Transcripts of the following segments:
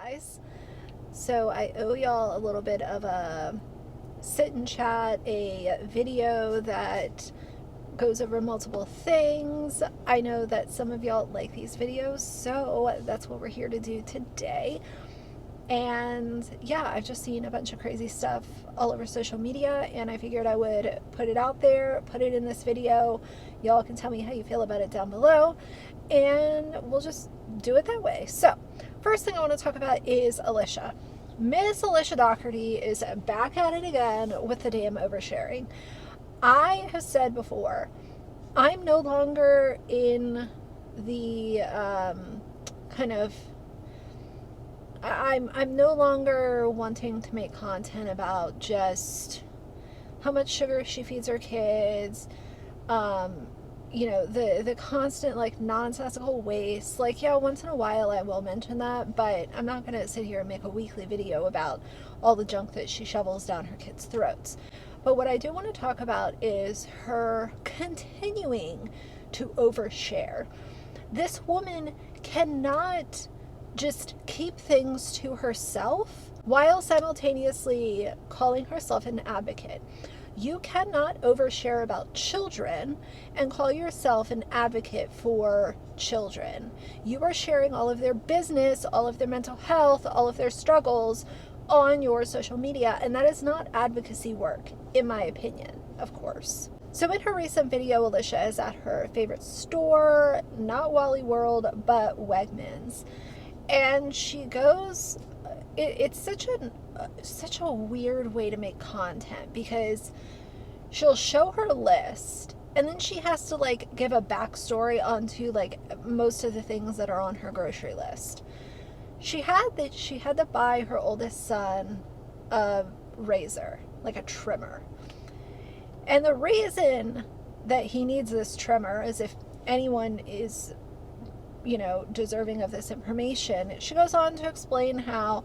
guys. So I owe y'all a little bit of a sit and chat, a video that goes over multiple things. I know that some of y'all like these videos, so that's what we're here to do today. And yeah, I've just seen a bunch of crazy stuff all over social media, and I figured I would put it out there, put it in this video. Y'all can tell me how you feel about it down below, and we'll just do it that way. So, first thing I want to talk about is Alicia. Miss Alicia Dougherty is back at it again with the damn oversharing. I have said before, I'm no longer in the I'm no longer wanting to make content about just how much sugar she feeds her kids, the constant nonsensical waste. Like, yeah, once in a while I will mention that, but I'm not gonna sit here and make a weekly video about all the junk that she shovels down her kids' throats. But what I do want to talk about is her continuing to overshare. This woman cannot just keep things to herself while simultaneously calling herself an advocate. You cannot overshare about children and call yourself an advocate for children. You are sharing all of their business, all of their mental health, all of their struggles on your social media, and that is not advocacy work, in my opinion, of course. So in her recent video, Alicia is at her favorite store, not Wally World, but Wegmans. And she goes, it's such a weird way to make content, because she'll show her list and then she has to give a backstory onto most of the things that are on her grocery list. She had to buy her oldest son a razor, like a trimmer. And the reason that he needs this trimmer is, if anyone is deserving of this information, she goes on to explain how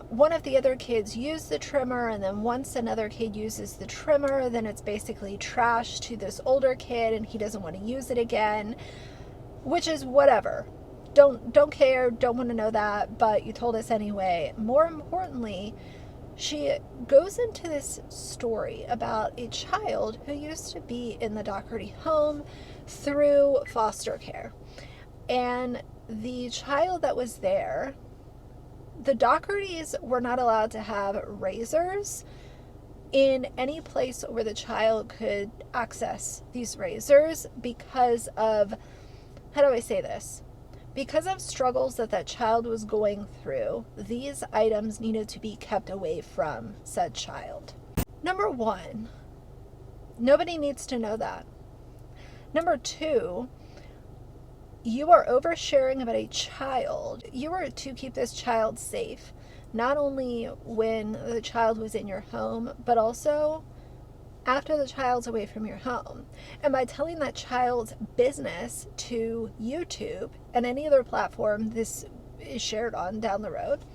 one of the other kids used the trimmer, and then once another kid uses the trimmer, then it's basically trash to this older kid and he doesn't want to use it again, which is whatever. Don't care, don't want to know that, but you told us anyway. More importantly, she goes into this story about a child who used to be in the Dougherty home through foster care. And the child that was there, the Doughertys were not allowed to have razors in any place where the child could access these razors because of, how do I say this? Because of struggles that child was going through, these items needed to be kept away from said child. Number one, nobody needs to know that. Number two, you are oversharing about a child. You are to keep this child safe, not only when the child was in your home, but also after the child's away from your home. And by telling that child's business to YouTube and any other platform this is shared on down the road,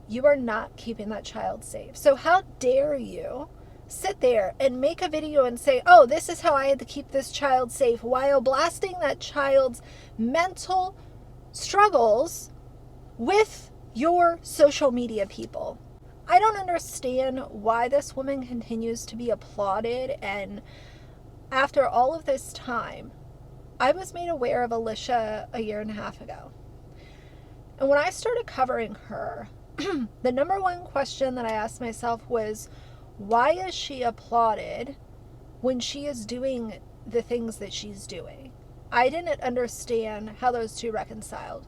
you are not keeping that child safe. So how dare you sit there and make a video and say, oh, this is how I had to keep this child safe, while blasting that child's mental struggles with your social media people. I don't understand why this woman continues to be applauded. And after all of this time, I was made aware of Alicia a year and a half ago. And when I started covering her, the number one question that I asked myself was, why is she applauded when she is doing the things that she's doing? I didn't understand how those two reconciled.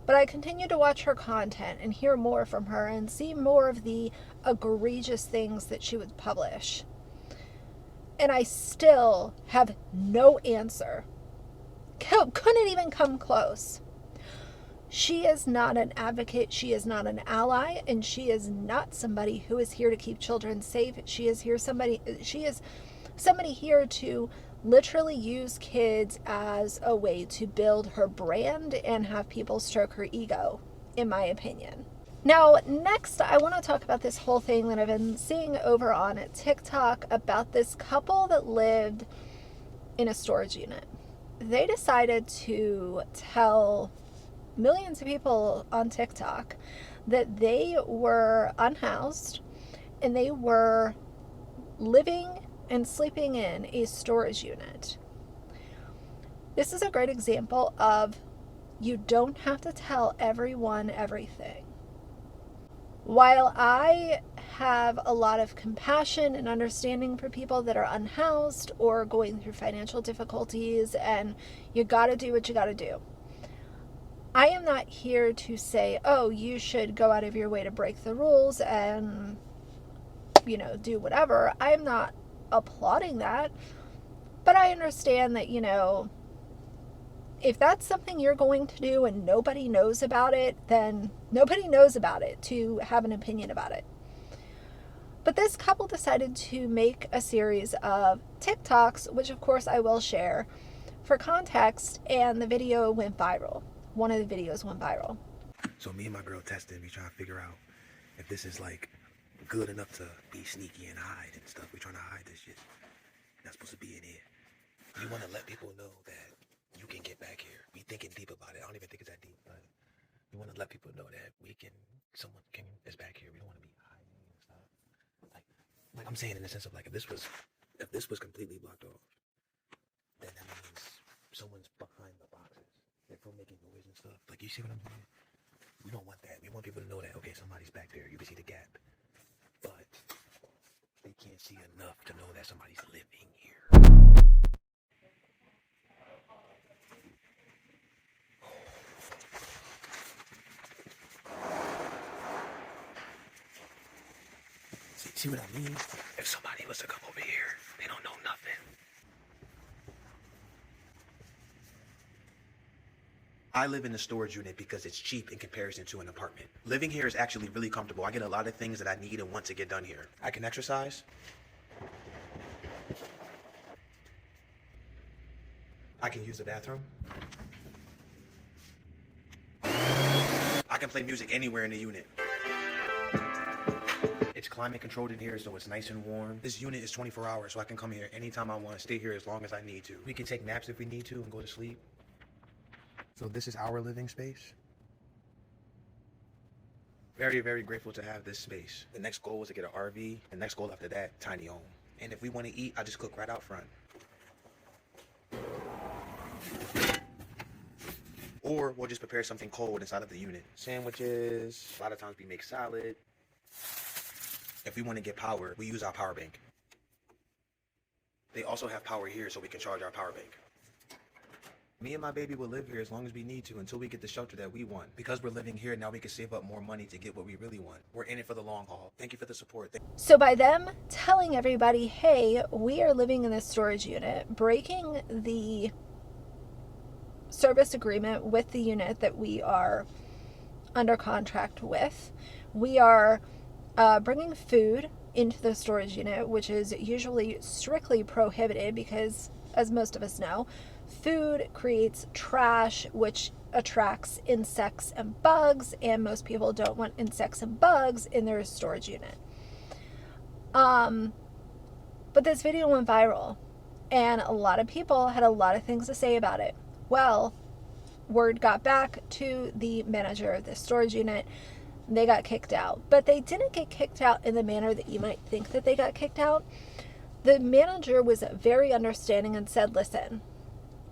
But I continued to watch her content and hear more from her and see more of the egregious things that she would publish. And I still have no answer. Couldn't even come close. She is not an advocate, she is not an ally, and she is not somebody who is here to keep children safe. She is somebody here to literally use kids as a way to build her brand and have people stroke her ego, in my opinion. Now, next, I want to talk about this whole thing that I've been seeing over on TikTok about this couple that lived in a storage unit. They decided to tell millions of people on TikTok that they were unhoused and they were living and sleeping in a storage unit. This is a great example of you don't have to tell everyone everything. While I have a lot of compassion and understanding for people that are unhoused or going through financial difficulties, and you gotta do what you gotta do, I am not here to say, oh, you should go out of your way to break the rules and, do whatever. I'm not applauding that, but I understand that, if that's something you're going to do and nobody knows about it, then nobody knows about it to have an opinion about it. But this couple decided to make a series of TikToks, which of course I will share for context, and the video went viral. One of the videos went viral. So me and my girl tested, we trying to figure out if this is like good enough to be sneaky and hide and stuff. We trying to hide this shit. Not supposed to be in here. We want to let people know that you can get back here. We thinking deep about it. I don't even think it's that deep, but we want to let people know that someone is back here. We don't want to be hiding and stuff. Like I'm saying in the sense of like if this was completely blocked off, then that means someone's behind the boxes. They're from making noise and stuff. Like you see what I'm saying? We don't want that. We want people to know that okay, somebody's back there. You can see the gap, but they can't see enough to know that somebody's living here. See what I mean? If somebody was to come over here, they don't know nothing. I live in a storage unit because it's cheap in comparison to an apartment. Living here is actually really comfortable. I get a lot of things that I need and want to get done here. I can exercise. I can use the bathroom. I can play music anywhere in the unit. It's climate controlled in here, so it's nice and warm. This unit is 24 hours, so I can come here anytime I want, stay here as long as I need to. We can take naps if we need to and go to sleep. So this is our living space. Very, very grateful to have this space. The next goal was to get an RV. The next goal after that, tiny home. And if we want to eat, I just cook right out front. Or we'll just prepare something cold inside of the unit. Sandwiches, a lot of times we make salad. If we want to get power, we use our power bank. They also have power here so we can charge our power bank. Me and my baby will live here as long as we need to until we get the shelter that we want. Because we're living here, now we can save up more money to get what we really want. We're in it for the long haul. Thank you for the support. So by them telling everybody, hey, we are living in this storage unit, breaking the service agreement with the unit that we are under contract with, we are bringing food into the storage unit, which is usually strictly prohibited because, as most of us know, food creates trash, which attracts insects and bugs, and most people don't want insects and bugs in their storage unit. But this video went viral, and a lot of people had a lot of things to say about it. Well, word got back to the manager of the storage unit. They got kicked out, but they didn't get kicked out in the manner that you might think that they got kicked out. The manager was very understanding and said, listen,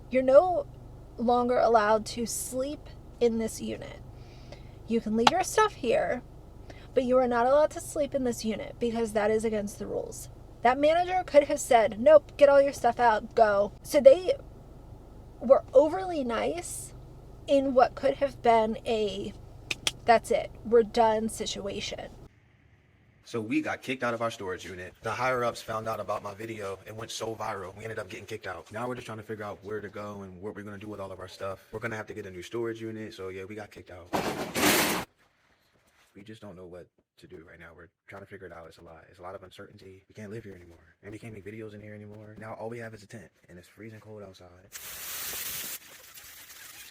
you're no longer allowed to sleep in this unit. You can leave your stuff here, but you are not allowed to sleep in this unit because that is against the rules. That manager could have said, nope, get all your stuff out, go. So they were overly nice in what could have been a that's it, we're done situation. So we got kicked out of our storage unit. The higher ups found out about my video and went so viral. We ended up getting kicked out. Now we're just trying to figure out where to go and what we're going to do with all of our stuff. We're going to have to get a new storage unit. So yeah, we got kicked out. We just don't know what to do right now. We're trying to figure it out. It's a lot. It's a lot of uncertainty. We can't live here anymore. And we can't make videos in here anymore. Now all we have is a tent and it's freezing cold outside.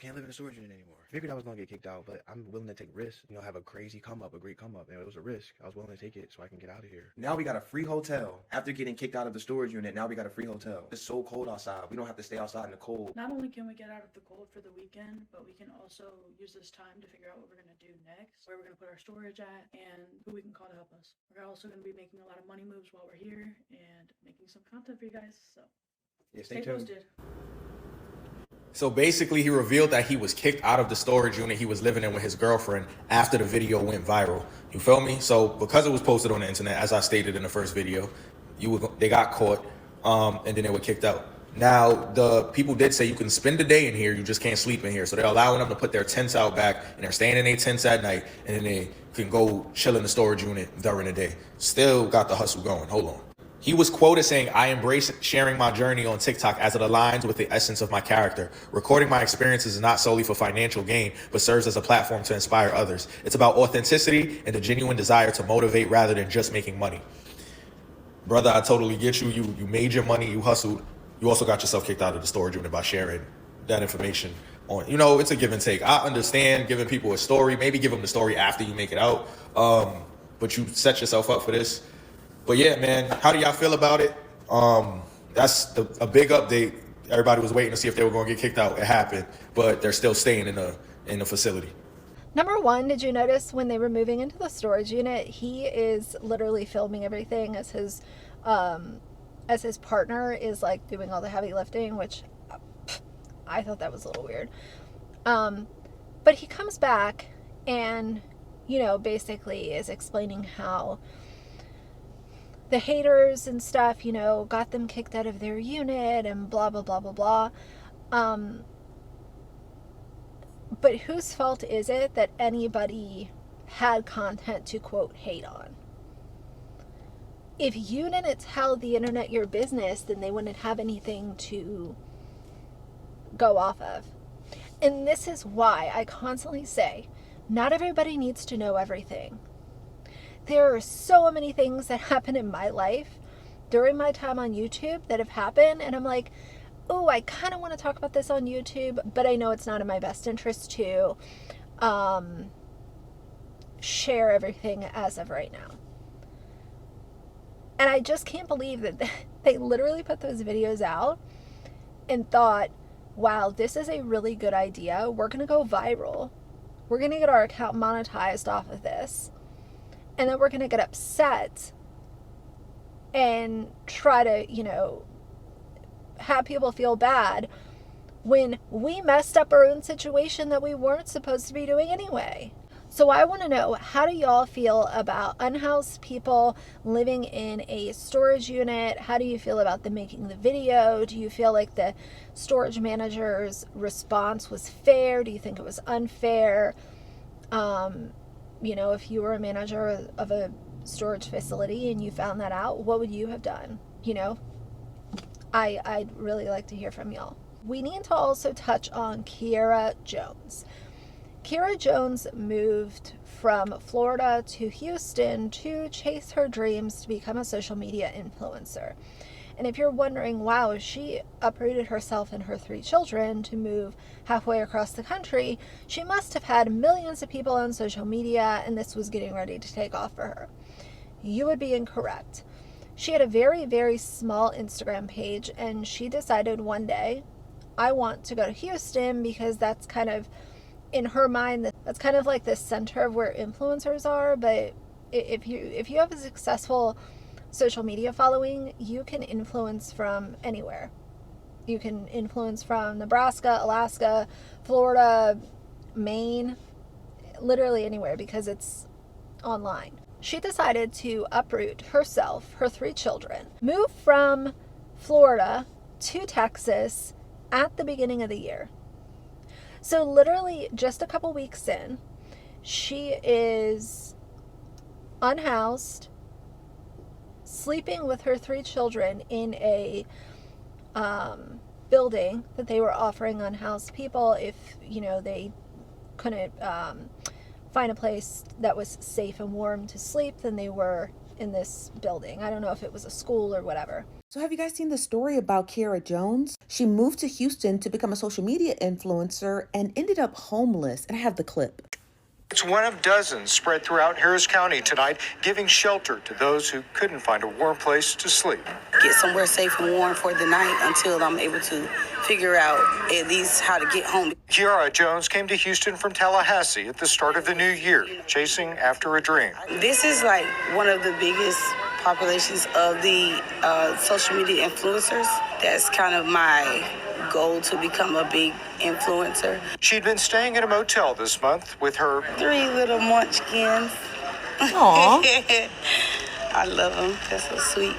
just can't live in a storage unit anymore. Figured I was gonna get kicked out, but I'm willing to take risks. You know, have a crazy come up, a great come up. And it was a risk. I was willing to take it so I can get out of here. Now we got a free hotel. After getting kicked out of the storage unit, now we got a free hotel. It's so cold outside. We don't have to stay outside in the cold. Not only can we get out of the cold for the weekend, but we can also use this time to figure out what we're going to do next, where we're going to put our storage at, and who we can call to help us. We're also going to be making a lot of money moves while we're here and making some content for you guys. So Yeah, stay posted. So basically, he revealed that he was kicked out of the storage unit he was living in with his girlfriend after the video went viral. You feel me? So because it was posted on the internet, as I stated in the first video, they got caught, and then they were kicked out. Now, the people did say you can spend a day in here, you just can't sleep in here. So they're allowing them to put their tents out back, and they're staying in their tents at night, and then they can go chill in the storage unit during the day. Still got the hustle going. Hold on. He was quoted saying, "I embrace sharing my journey on TikTok as it aligns with the essence of my character. Recording my experiences is not solely for financial gain, but serves as a platform to inspire others. It's about authenticity and a genuine desire to motivate rather than just making money." Brother, I totally get you. You made your money, you hustled. You also got yourself kicked out of the storage unit by sharing that information on, it's a give and take. I understand giving people a story, maybe give them the story after you make it out. But you set yourself up for this. But yeah, man, how do y'all feel about it? That's a big update. Everybody was waiting to see if they were going to get kicked out. It happened, but they're still staying in the facility. Number one, did you notice when they were moving into the storage unit, he is literally filming everything as his partner is like doing all the heavy lifting, which I thought that was a little weird. But he comes back and, basically is explaining how the haters and stuff, got them kicked out of their unit and blah, blah, blah, blah, blah. But whose fault is it that anybody had content to, quote, hate on? If you didn't tell the internet your business, then they wouldn't have anything to go off of. And this is why I constantly say, not everybody needs to know everything. There are so many things that happen in my life during my time on YouTube that have happened, and I'm like, oh, I kind of want to talk about this on YouTube, but I know it's not in my best interest to share everything as of right now. And I just can't believe that they literally put those videos out and thought, wow, this is a really good idea. We're going to go viral. We're going to get our account monetized off of this. And then we're going to get upset and try to, have people feel bad when we messed up our own situation that we weren't supposed to be doing anyway. So I want to know, how do y'all feel about unhoused people living in a storage unit? How do you feel about them making the video? Do you feel like the storage manager's response was fair? Do you think it was unfair? If you were a manager of a storage facility and you found that out, what would you have done? I'd really like to hear from y'all. We need to also touch on Kiera Jones. Kiera Jones moved from Florida to Houston to chase her dreams to become a social media influencer. And if you're wondering, wow, she uprooted herself and her 3 children to move halfway across the country, she must have had millions of people on social media, and this was getting ready to take off for her. You would be incorrect. She had a very, very small Instagram page, and she decided one day, I want to go to Houston because that's kind of, in her mind, that's kind of like the center of where influencers are. But if you have a successful social media following, you can influence from anywhere. You can influence from Nebraska, Alaska, Florida, Maine, literally anywhere, because it's online. She decided to uproot herself, her 3 children, move from Florida to Texas at the beginning of the year. So literally just a couple weeks in, she is unhoused, sleeping with her 3 children in a building that they were offering unhoused people if, they couldn't find a place that was safe and warm to sleep, then they were in this building. I don't know if it was a school or whatever. So have you guys seen the story about Kiara Jones? She moved to Houston to become a social media influencer and ended up homeless. And I have the clip. It's one of dozens spread throughout Harris County tonight, giving shelter to those who couldn't find a warm place to sleep. Get somewhere safe and warm for the night until I'm able to figure out at least how to get home. Kiara Jones came to Houston from Tallahassee at the start of the new year, chasing after a dream. This is like one of the biggest populations of the social media influencers. That's kind of my goal, to become a big influencer. She'd been staying in a motel this month with her 3 little munchkins. Aww. I love them. That's so sweet.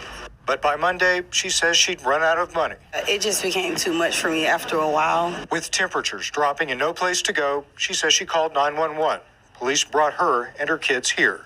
But by Monday, she says she'd run out of money. It just became too much for me after a while. With temperatures dropping and no place to go, she says she called 911. Police brought her and her kids here.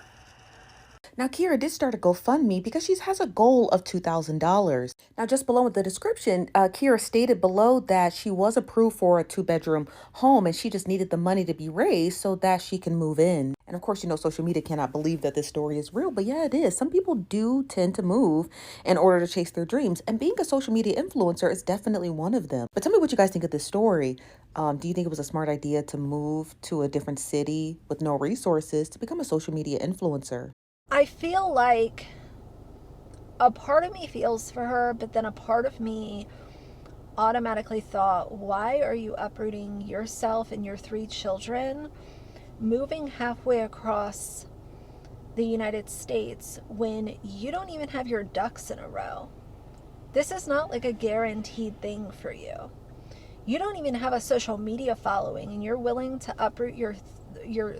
Now, Kiara did start a GoFundMe because she has a goal of $2,000. Now, just below in the description, Kiara stated below that she was approved for a 2-bedroom home and she just needed the money to be raised so that she can move in. And of course, you know, social media cannot believe that this story is real, but yeah, it is. Some people do tend to move in order to chase their dreams, and being a social media influencer is definitely one of them. But tell me what you guys think of this story. Do you think it was a smart idea to move to a different city with no resources to become a social media influencer? I feel like a part of me feels for her, but then a part of me automatically thought, why are you uprooting yourself and your 3 children, moving halfway across the United States when you don't even have your ducks in a row? This is not like a guaranteed thing for you. You don't even have a social media following, and you're willing to uproot your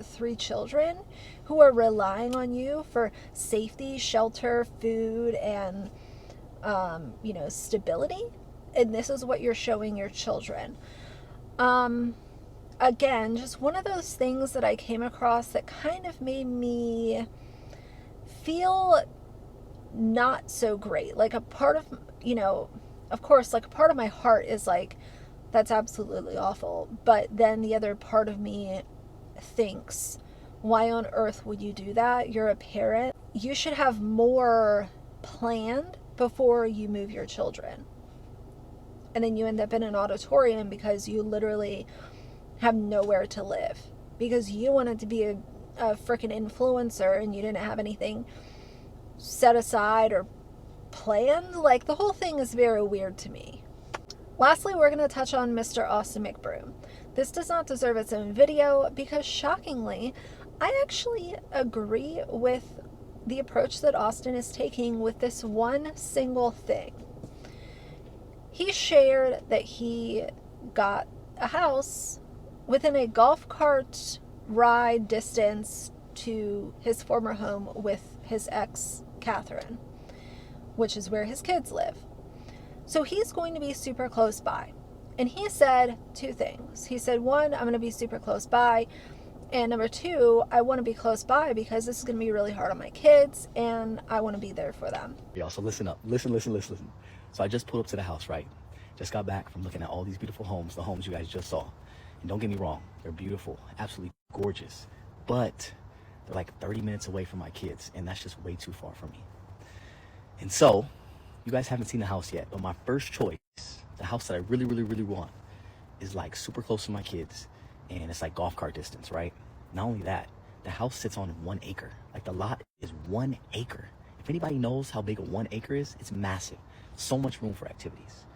3 children who are relying on you for safety, shelter, food, and stability. And this is what you're showing your children. Again, just one of those things that I came across that kind of made me feel not so great. Like a part of, of course, like a part of my heart is like, that's absolutely awful. But then the other part of me thinks, why on earth would you do that? You're a parent. You should have more planned before you move your children. And then you end up in an auditorium because you literally have nowhere to live. Because you wanted to be a freaking influencer and you didn't have anything set aside or planned. Like, the whole thing is very weird to me. Lastly, we're going to touch on Mr. Austin McBroom. This does not deserve its own video because, shockingly, I actually agree with the approach that Austin is taking with this one single thing. He shared that he got a house within a golf cart ride distance to his former home with his ex, Catherine, which is where his kids live. So he's going to be super close by. And he said 2 things. He said, 1, I'm going to be super close by. And number 2, I want to be close by because this is going to be really hard on my kids and I want to be there for them. Y'all, so listen up. Listen. So I just pulled up to the house, right? Just got back from looking at all these beautiful homes, the homes you guys just saw. And don't get me wrong, they're beautiful, absolutely gorgeous. But they're like 30 minutes away from my kids, and that's just way too far for me. And so, you guys haven't seen the house yet, but my first choice, the house that I really want, is like super close to my kids, and it's like golf cart distance, right? Not only that, the house sits on 1 acre. Like, the lot is 1 acre. If anybody knows how big a 1 acre is, it's massive. So much room for activities.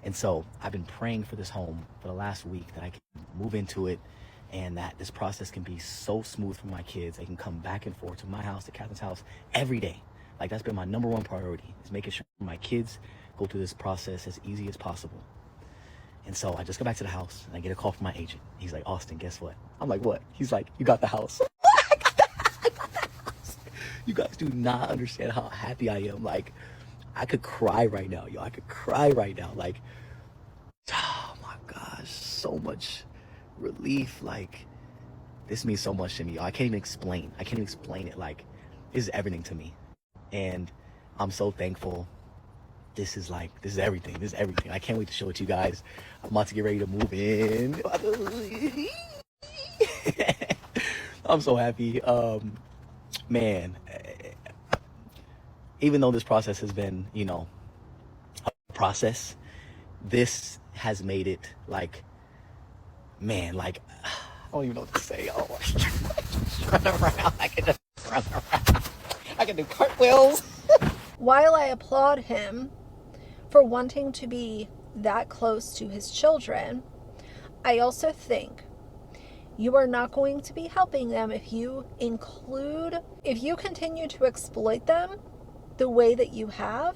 And so I've been praying for this home for the last week, that I can move into it and that this process can be so smooth for my kids. They can come back and forth to my house, to Catherine's house every day. Like, that's been my number 1 priority, is making sure my kids go through this process as easy as possible. And so I just go back to the house and I get a call from my agent. He's like, Austin, guess what? I'm like, what? He's like, you got the house. I got the house. You guys do not understand how happy I am. Like, I could cry right now, yo. I could cry right now. Like, oh my gosh, so much relief. Like, this means so much to me, yo. I can't even explain it. Like, this is everything to me. And I'm so thankful. This is everything. I can't wait to show it to you guys. I'm about to get ready to move in. I'm so happy. Man, even though this process has been, process, this has made it like, man, like, I don't even know what to say. Oh, run around. I can just run around. I can do cartwheels. While I applaud him for wanting to be that close to his children, I also think you are not going to be helping them if you continue to exploit them the way that you have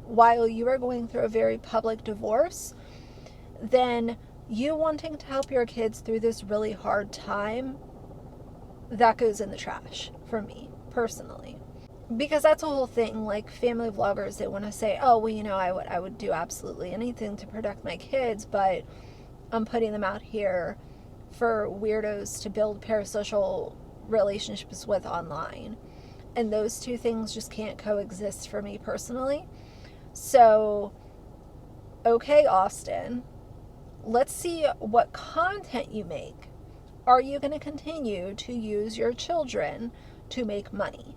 while you are going through a very public divorce. Then you wanting to help your kids through this really hard time, that goes in the trash for me personally. Because that's a whole thing, like family vloggers, they want to say, oh, well, you know, I would do absolutely anything to protect my kids, but I'm putting them out here for weirdos to build parasocial relationships with online. And those two things just can't coexist for me personally. So, okay, Austin, let's see what content you make. Are you going to continue to use your children to make money?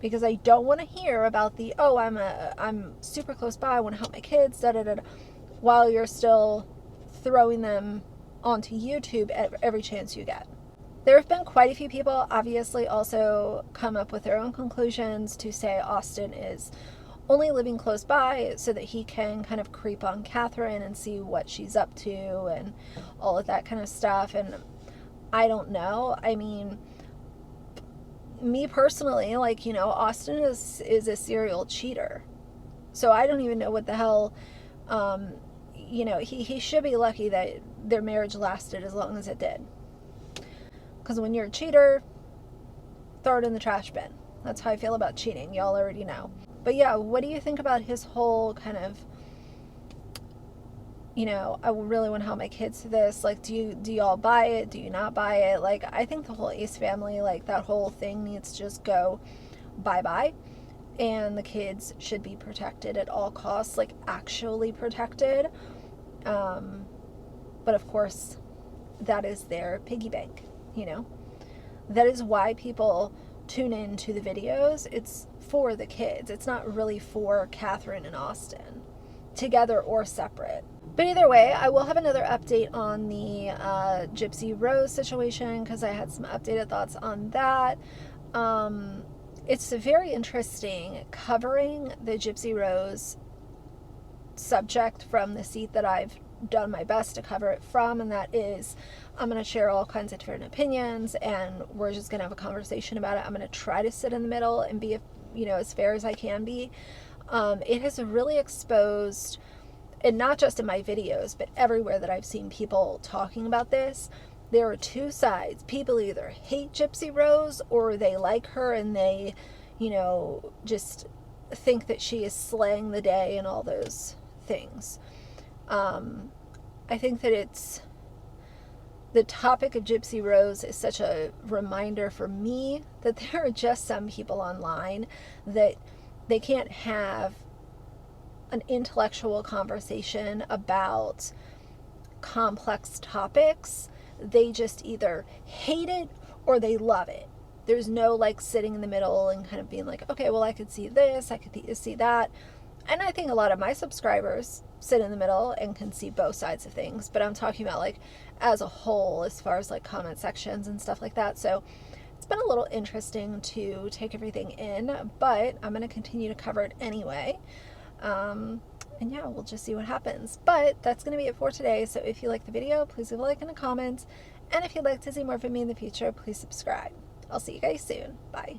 Because I don't want to hear about the, oh, I'm super close by, I want to help my kids, while you're still throwing them onto YouTube at every chance you get. There have been quite a few people, obviously, also come up with their own conclusions to say Austin is only living close by so that he can kind of creep on Catherine and see what she's up to and all of that kind of stuff. And I don't know. I mean, me personally, like, you know, Austin is a serial cheater. So I don't even know what the hell, you know, he should be lucky that their marriage lasted as long as it did. Because when you're a cheater, throw it in the trash bin. That's how I feel about cheating. Y'all already know. But yeah, what do you think about his whole kind of, you know, I really want to help my kids through this. Like, do y'all buy it? Do you not buy it? Like, I think the whole Ace family, like, that whole thing needs to just go bye-bye. And the kids should be protected at all costs, like, actually protected. But of course, that is their piggy bank, you know? That is why people tune into the videos. It's for the kids. It's not really for Catherine and Austin, together or separate. But either way, I will have another update on the Gypsy Rose situation because I had some updated thoughts on that. It's very interesting covering the Gypsy Rose subject from the seat that I've done my best to cover it from, and that is I'm going to share all kinds of different opinions and we're just going to have a conversation about it. I'm going to try to sit in the middle and be, you know, as fair as I can be. It has really exposed, and not just in my videos, but everywhere that I've seen people talking about this, there are two sides. People either hate Gypsy Rose or they like her and they, you know, just think that she is slaying the day and all those things. I think that the topic of Gypsy Rose is such a reminder for me that there are just some people online that they can't have an intellectual conversation about complex topics. They just either hate it or they love it. There's no like sitting in the middle and kind of being like, okay, well, I could see this, I could see that. And I think a lot of my subscribers sit in the middle and can see both sides of things, but I'm talking about like as a whole, as far as like comment sections and stuff like that. So it's been a little interesting to take everything in, but I'm going to continue to cover it anyway. And yeah, we'll just see what happens. But that's going to be it for today. So if you like the video, please leave a like and a comment. And if you'd like to see more from me in the future, please subscribe. I'll see you guys soon. Bye.